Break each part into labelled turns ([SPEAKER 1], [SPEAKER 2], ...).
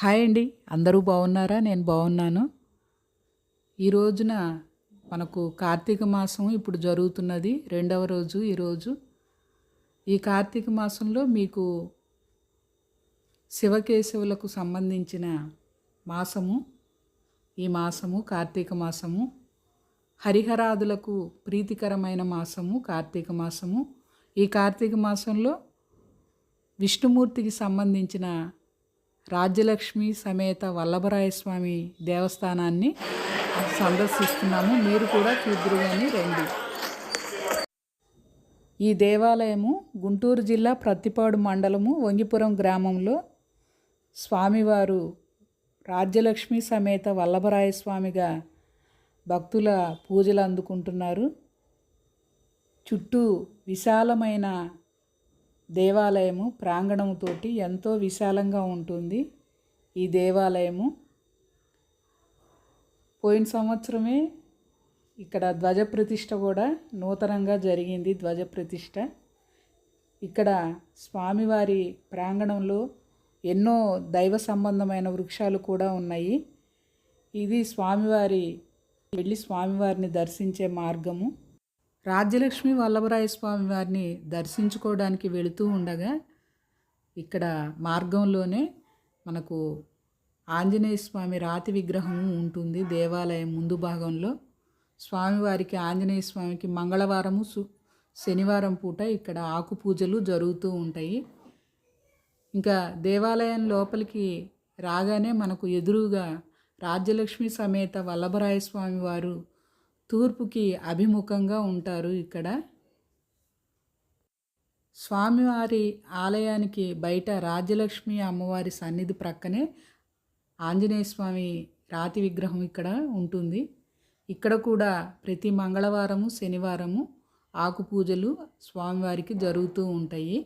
[SPEAKER 1] Hi అండి. అందరూ బాగున్నారా? నేను బాగున్నాను. ఈ రోజున మనకు కార్తీక మాసం ఇప్పుడు జరుగుతున్నది. రెండవ రోజు ఈరోజు. ఈ కార్తీక మాసంలో మీకు శివకేశవులకు సంబంధించిన మాసము, ఈ మాసము కార్తీక మాసము. హరిహరాదులకు ప్రీతికరమైన మాసము కార్తీక మాసము. ఈ కార్తీక మాసంలో విష్ణుమూర్తికి సంబంధించిన రాజ్యలక్ష్మి సమేత వల్లభరాయస్వామి దేవస్థానాన్ని సందర్శిస్తున్నాము. మీరు కూడా చూద్దురు కానీ రండి. ఈ దేవాలయము గుంటూరు జిల్లా ప్రత్తిపాడు మండలము వంగిపురం గ్రామంలో స్వామివారు రాజ్యలక్ష్మి సమేత వల్లభరాయస్వామిగా భక్తుల పూజలు అందుకుంటున్నారు. చుట్టూ విశాలమైన దేవాలయము ప్రాంగణముతోటి ఎంతో విశాలంగా ఉంటుంది ఈ దేవాలయము. పోయిన సంవత్సరమే ఇక్కడ ధ్వజ ప్రతిష్ఠ కూడా నూతనంగా జరిగింది. ధ్వజ ప్రతిష్ఠ ఇక్కడ స్వామివారి ప్రాంగణంలో ఎన్నో దైవ సంబంధమైన వృక్షాలు కూడా ఉన్నాయి. ఇది స్వామివారిని దర్శించే మార్గము. రాజ్యలక్ష్మి వల్లభరాయ స్వామి వారిని దర్శించుకోవడానికి వెళుతూ ఉండగా ఇక్కడ మార్గంలోనే మనకు ఆంజనేయ స్వామి రాతి విగ్రహం ఉంటుంది. దేవాలయం ముందు భాగంలో స్వామివారికి ఆంజనేయ స్వామికి మంగళవారము శనివారం పూట ఇక్కడ ఆకు పూజలు జరుగుతూ ఉంటాయి. ఇంకా దేవాలయం లోపలికి రాగానే మనకు ఎదురుగా రాజ్యలక్ష్మి సమేత వల్లభరాయ స్వామి వారు తూర్పుకి అభిముఖంగా ఉంటారు. ఇక్కడ స్వామివారి ఆలయానికి బయట రాజ్యలక్ష్మి అమ్మవారి సన్నిధి ప్రక్కనే ఆంజనేయ స్వామి రాతి విగ్రహం ఇక్కడ ఉంటుంది. ఇక్కడ కూడా ప్రతి మంగళవారము శనివారము ఆకు పూజలు స్వామివారికి జరుగుతూ ఉంటాయి.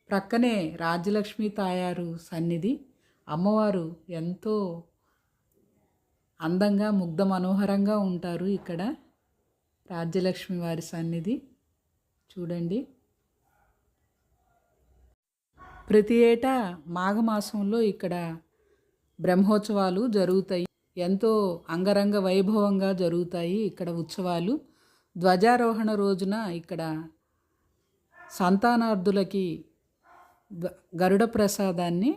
[SPEAKER 1] ప్రక్కనే రాజ్యలక్ష్మి తాయారు సన్నిధి. అమ్మవారు ఎంతో అందంగా ముగ్ధ మనోహరంగా ఉంటారు. ఇక్కడ రాజ్యలక్ష్మి వారి సన్నిధి చూడండి. ప్రతి ఏటా మాఘమాసంలో ఇక్కడ బ్రహ్మోత్సవాలు జరుగుతాయి. ఎంతో అంగరంగ వైభవంగా జరుగుతాయి ఇక్కడ ఉత్సవాలు. ధ్వజారోహణ రోజున ఇక్కడ సంతానార్థులకి గరుడ ప్రసాదాన్ని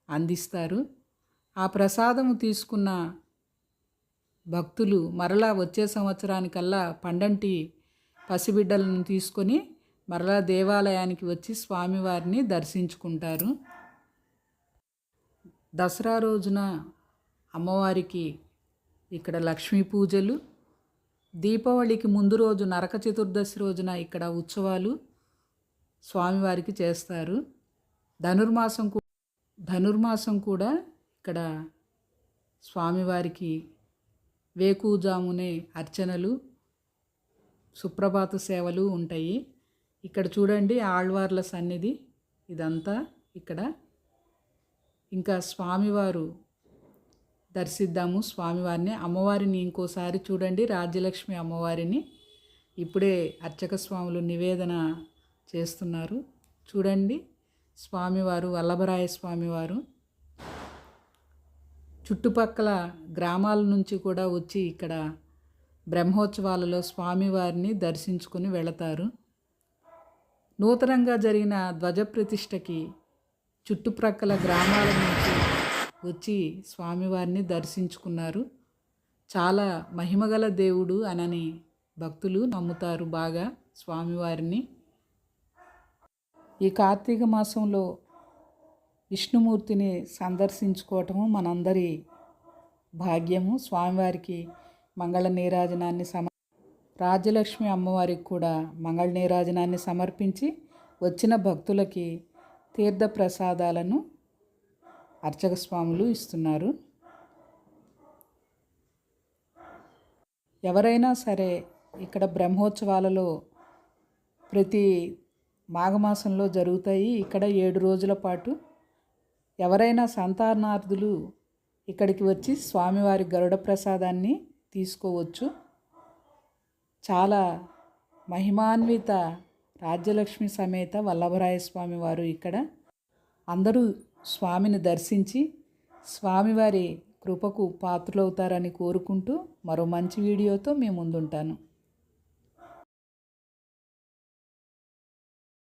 [SPEAKER 1] అందిస్తారు. ఆ ప్రసాదము తీసుకున్న భక్తులు మరలా వచ్చే సంవత్సరానికల్లా పండంటి పసిబిడ్డలను తీసుకొని మరలా దేవాలయానికి వచ్చి స్వామివారిని దర్శించుకుంటారు. దసరా రోజున అమ్మవారికి ఇక్కడ లక్ష్మీ పూజలు, దీపావళికి ముందు రోజు నరక చతుర్దశి రోజున ఇక్కడ ఉత్సవాలు స్వామివారికి చేస్తారు. ధనుర్మాసం కూడా ఇక్కడ స్వామివారికి వేకుజామునే అర్చనలు, సుప్రభాత సేవలు ఉంటాయి. ఇక్కడ చూడండి ఆళ్వార్ల సన్నిధి ఇదంతా ఇక్కడ. ఇంకా స్వామివారు దర్శిద్దాము స్వామివారిని. అమ్మవారిని ఇంకోసారి చూడండి రాజ్యలక్ష్మి అమ్మవారిని. ఇప్పుడే అర్చక స్వాములు నివేదన చేస్తున్నారు. చూడండి స్వామివారు వల్లభరాయ స్వామివారు చుట్టుపక్కల గ్రామాల నుంచి కూడా వచ్చి ఇక్కడ బ్రహ్మోత్సవాలలో స్వామివారిని దర్శించుకొని వెళతారు. నూతనంగా జరిగిన ధ్వజ ప్రతిష్టకి చుట్టుప్రక్కల గ్రామాల నుంచి వచ్చి స్వామివారిని దర్శించుకున్నారు. చాలా మహిమగల దేవుడు అనని భక్తులు నమ్ముతారు బాగా స్వామివారిని. ఈ కార్తీక మాసంలో విష్ణుమూర్తిని సందర్శించుకోవటము మనందరి భాగ్యము. స్వామివారికి మంగళ నీరాజనాన్ని రాజ్యలక్ష్మి అమ్మవారికి కూడా మంగళ నీరాజనాన్ని సమర్పించి వచ్చిన భక్తులకి తీర్థ ప్రసాదాలను అర్చక స్వాములు ఇస్తున్నారు. ఎవరైనా సరే ఇక్కడ బ్రహ్మోత్సవాలలో ప్రతి మాఘమాసంలో జరుగుతాయి. ఇక్కడ 7 రోజుల పాటు ఎవరైనా సంతానార్థులు ఇక్కడికి వచ్చి స్వామివారి గరుడ ప్రసాదాన్ని తీసుకోవచ్చు. చాలా మహిమాన్విత రాజ్యలక్ష్మి సమేత వల్లభరాయ స్వామి వారు ఇక్కడ అందరూ స్వామిని దర్శించి స్వామివారి కృపకు పాత్రులవుతారని కోరుకుంటూ మరో మంచి వీడియోతో మీ ముందుంటాను.